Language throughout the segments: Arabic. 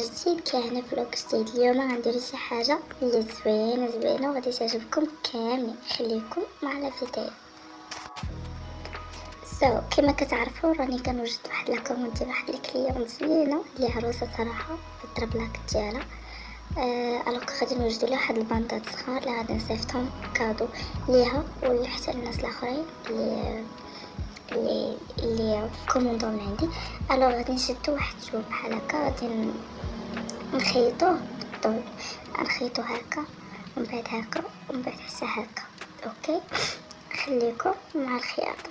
جديد كيعني فلوق جديد. اليوم غنديرو شي حاجة اللي زوينة وغادي تعجبكم كاملين. خليكم مع الفيديو. كما كتعرفوا راني كنوجد واحد لاكوموند ديال واحد الكليون زوينه اللي عروسه صراحه بالطربلاك ديالها. الوغ غادي نوجدوا لها واحد الباندات صغار اللي غادي نصيفطهم كادو ليها وحتى الناس الاخرين اللي كوموندو من عندي. الوغ غادي نشدو واحد الجواب بحال هكا، غادي نخيطوه بالطول، نخيطو هكا ومن بعد هكا ومن بعد حتى هكا. اوكي، خليكم مع الخياطه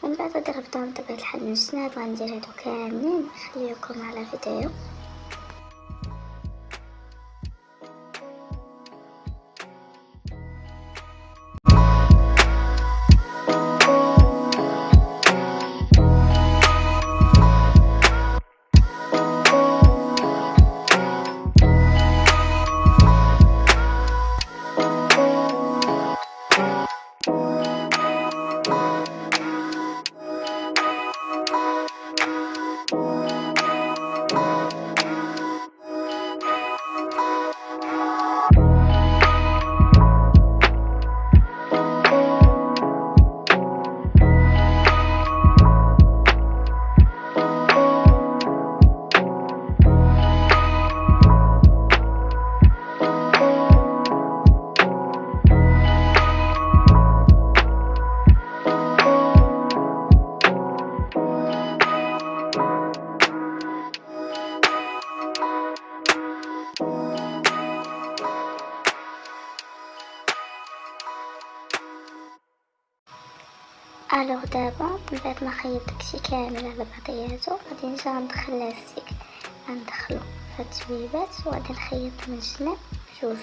ومن بعد غادي نربطوهم بطبيعة الحال من الجناب. غندير هادو كاملين، خليكم على فيديو. الوغ دابا من بعد ما خيط داكشي كامل على بعضياتو غادي نجي ندخل لاستيك، غندخلو في هاد التبيبات وغادي نخيط من الجناب بجوج.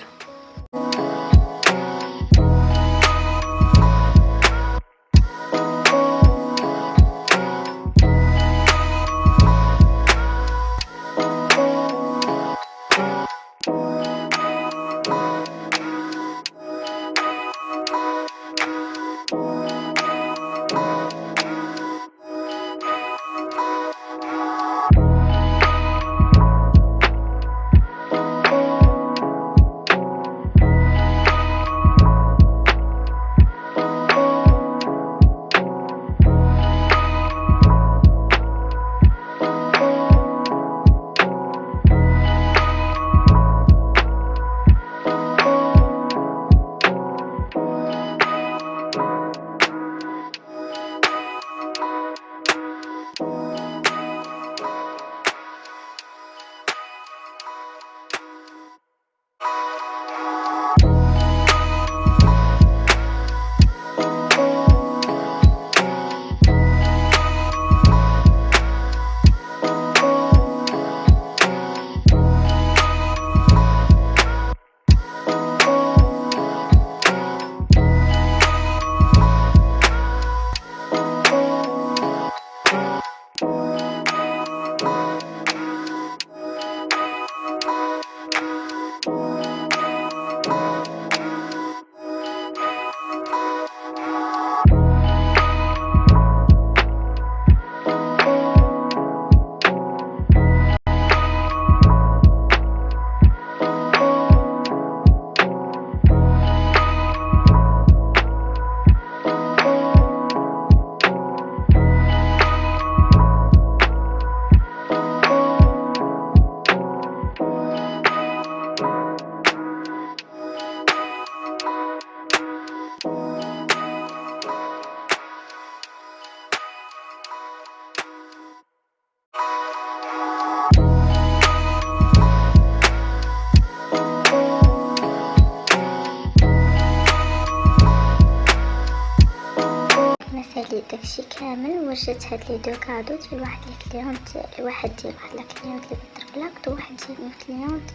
مسالي داكشي كامل، وجدت هاد لي دو كادو ديال واحد الكليونت، واحد ديال واحد الكليونت اللي بالطربلاك وواحد ديال الكليونت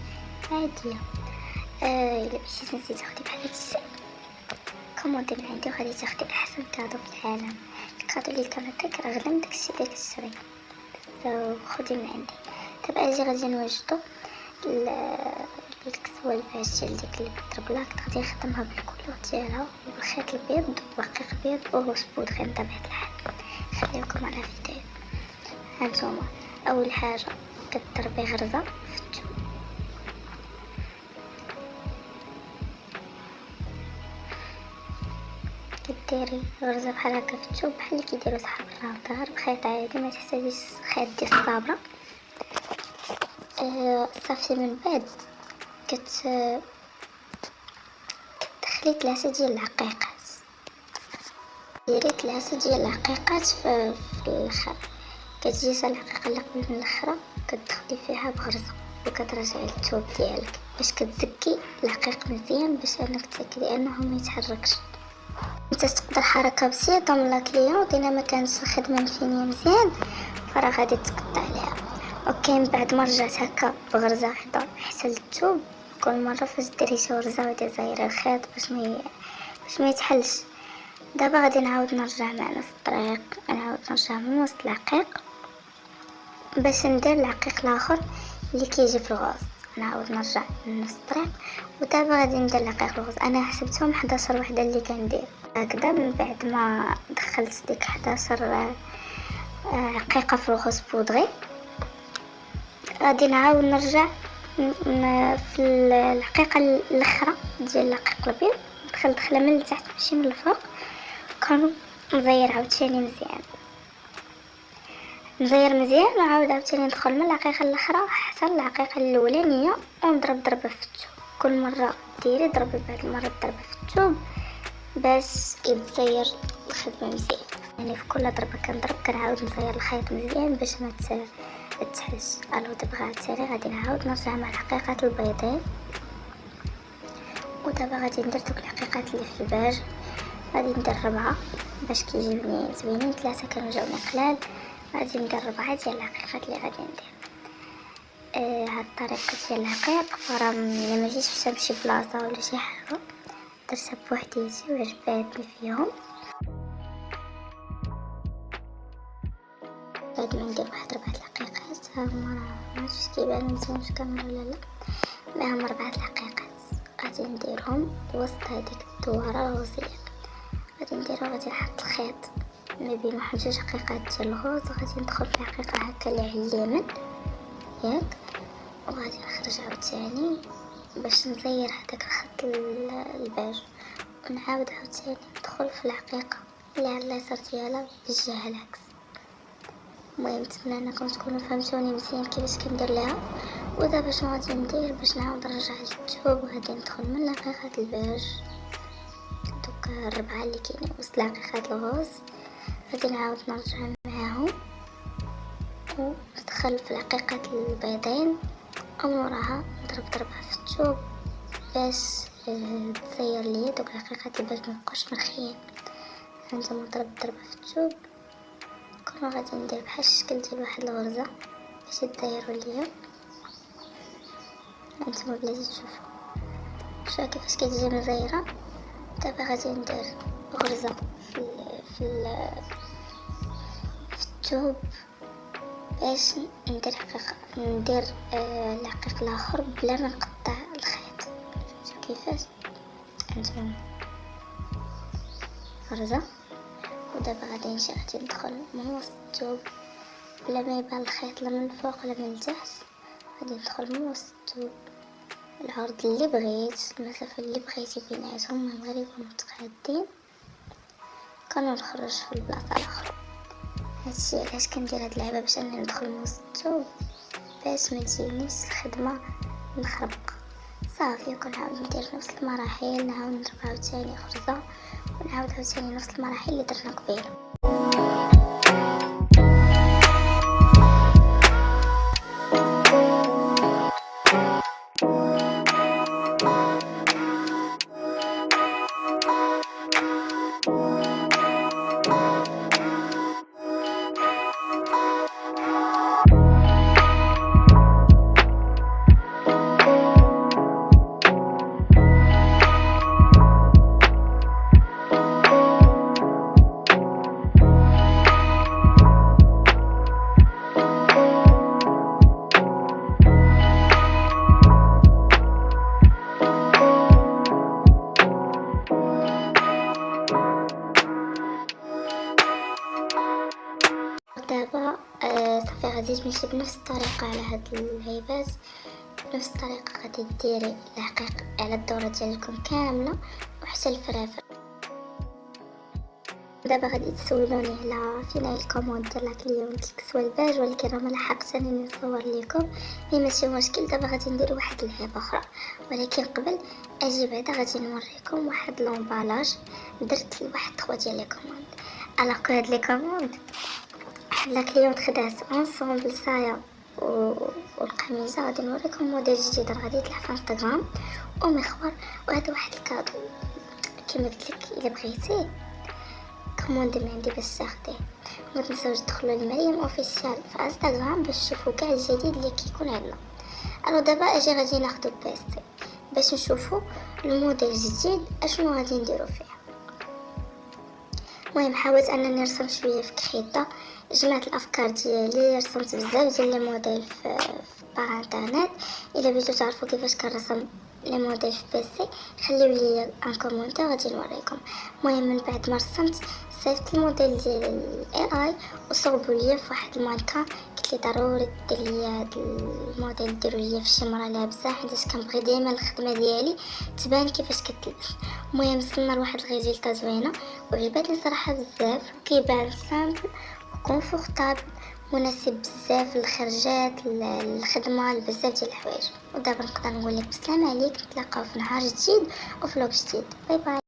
عاديه. الا مشيتي نسيتي تاخدي بحال هاد السيف كوموندي من عندي وغادي تاخدي احسن كادو في العالم. الكادو اللي كنعطيك راه غدا من داكشي اللي كتشري، خدي من عندي. دابا اجي غادي نوجدو الكسوه الباش ديال ديك اللي بالطربلاك. غادي نخدمها بالكولور ديالها بالخيط البيض ورقيق بيض وروز بودغي بطبيعة الحال. خليكم على فيديو. هانتوما اول حاجه كتضربي غرزه في ديري غرزه بحال هكا في الثوب بحال اللي كيديروا صحاب النظار بخيط عادي، ما تحتاجيش خيط ديال الصابره. صافي من بعد كتدخلي 3 ديال العقيقات، ديري 3 ديال العقيقات في الاخر. كتجي حتى العقيقه اللي قبل من الاخرى كتدخلي فيها بغرزه وكترجعي للثوب ديالك باش كتزكي العقيق مزيان باش انك تاكدي انه ما يتحركش. انت تقدر حركه بسيطه من لاكليونط الا ما كانتش الخدمه مفينيه مزيان فراه غادي تقطع عليها. اوكي من بعد ما رجعت هكا بغرزه واحده حتى للثوب، كل مره فاش ديري شي غرزه ودي زايره الخيط باش ما يتحلش. دابا غادي نعاود نرجع مع نفس الطريق، نعاود نرجع من وسط العقيق باش ندير العقيق الاخر اللي كيجي في الغوص. نعاود نرجع لنفس الطريق ودابا غادي ندير العقيق الغوص. انا حسبتهم 11 وحده اللي كندير هكذا. من بعد ما دخلت ديك 11 عقيقه في الغوص بودغي غادي نعاود نرجع في الحقيقه الاخرى ديال العقيق الابيض، ندخل دخله من التحت ماشي من الفوق، كانوا نزير عاوتاني مزيان، نزير مزيان وعاود عاوتاني ندخل من العقيقه الاخرى حتى العقيقه الاولانيه ونضرب ضربه في الثوب. كل مره ديري ضربي، بعد المره ضربه في الثوب باش يتزير الخدمه مزيان. يعني في كل ضربه كنضرب كنعاود نزير الخيط مزيان باش ما تحلش. الو دابا عاوتاني غادي نعاود نرجع مع الحقيقات البيضين، ودابا غادي ندير دوك الحقيقات اللي في الباج. غادي ندير 4 باش كيجيوني زوينين، 3 كانوا جاوني قلال، غادي ندير 4 ديال الحقيقات اللي غادي ندير. هاد الطريقه ديال العقيق فرا ما جيتش باش نمشي بلاصه ولا شي حاجه، درتها بوحديتي وعجباتني فيهم. بعد ما ندير واحد 4 الحقيقات هما ما عرفتش كيبانو مزيان في الكاميرا ولا لا، معاهم 4 الحقيقات غادي نديرهم وسط هذيك الدوره الغوصيه. غادي نديرو غادي نحط الخيط ما بين واحد 2 حقيقات ديال الغوص، غادي ندخل في حقيقه هكا اللي على اليمين ياك، وغادي نخرج عاوتاني باش نزير هذاك الخط الباج، ونعاود عاوتاني ندخل في الحقيقه اللي على اليسار ديالها بالجهه العكس. المهم نتمنى انكم تكونوا فهمتوني مزيان كيفاش كندير ليها. ودابا شنو غادي ندير باش نعاود نرجع للثوب؟ غادي ندخل من الحقيقات الباج دوك 4 اللي كاينين وسط الحقيقات الغوص، غادي نعاود نرجع معاهم وندخل في الحقيقات البيضين وموراها نضرب ضربه في الثوب باش تزير ليا دوك الحقيقات باش ميبقاوش مرخيين. هانتوما نضرب ضربه في الثوب، كون غادي ندير بحال الشكل ديال واحد الغرزه باش يتزيروا ليا. هانتوما بلاتي تشوفوا شوفوا كيفاش كتجي مزيره. دابا غادي ندير غرزه في الثوب باش ندير العقيق الاخر بلا ما نقطع الخيط. شوفوا كيفاش هانتوما غرزه. ودابا غادي ندخل من وسط الثوب بلا ما يبان الخيط لا من الفوق ولا من التحت. غادي ندخل من وسط الثوب العرض اللي بغيت، المسافه اللي بغيتي بيناتهم، من غير يكونوا متقادين. كنخرج في البلاصه الاخرى. هادشي علاش كندير هاد اللعبه، باش انني ندخل من وسط الثوب باش ما تجينيش الخدمه مخربقه. صافي وكنعاود ندير نفس المراحل، نعاود نضرب عاوتاني غرزه ونعاود عاوتاني نفس المراحل اللي درنا قبيله. دابا صافي غادي تمشي بنفس الطريقه على هاد العيبات. بنفس الطريقه غادي ديري العقيق على الدوره ديالكم كامله وحتى الفرافر. دابا غادي تسولوني على فين هي الكوموند ديال لا كليونت الكسوه الباج، ولكن راه ما لحقتش انني نصور لكم. مي ماشي مشكل، دابا غادي ندير واحد اللعبه اخرى، ولكن قبل اجي بعدا غادي نوريكم واحد لومبالاج درت لواحد 3 ديال لي كوموند. انا هاد لي كوموند لا كليونت خدات انصومبل سايا والقميصه. غادي نوريكم موديل جديد راه غادي يطلع في انستغرام ومخور. وهذا واحد الكادو كما قلت لك، الا بغيتيه كوموند من عندي باش تاخديه. ما تنساوش تدخلوا لمريم اوفيسيال في انستغرام باش تشوفوا كاع الجديد اللي كيكون عندنا. انا دابا اجي غادي ناخذ البيستي باش نشوفوا الموديل الجديد اشنو غادي نديرو فيه. المهم حاولت انني نرسم شويه في كخيطه، جمعت الافكار ديالي، رسمت بزاف ديال لي موديل في انترنت. الا بغيتو تعرفوا كيفاش كنرسم لي موديل في بيسي خليو لي ان كومونتير غادي نوريكم. المهم من بعد ما رسمت صيفط الموديل ديال الاي اي وصوبوا لي في واحد المانكا. قلت لي ضروري دير لي هاد الموديل ديروا لي في شي مرة لابسه، حيت كنبغي ديما الخدمه ديالي تبان كيفاش كتلبس. المهم وصلنا لواحد الريزلطه زوينه وعجبتني صراحه بزاف، كيبان سامبل وكونفورطابل، مناسب بزاف للخرجات الخدمه لبزاف ديال الحوايج. ودابا نقدر نقول لك بسلام عليك، نتلاقاو في نهار جديد وفلوق جديد. باي باي.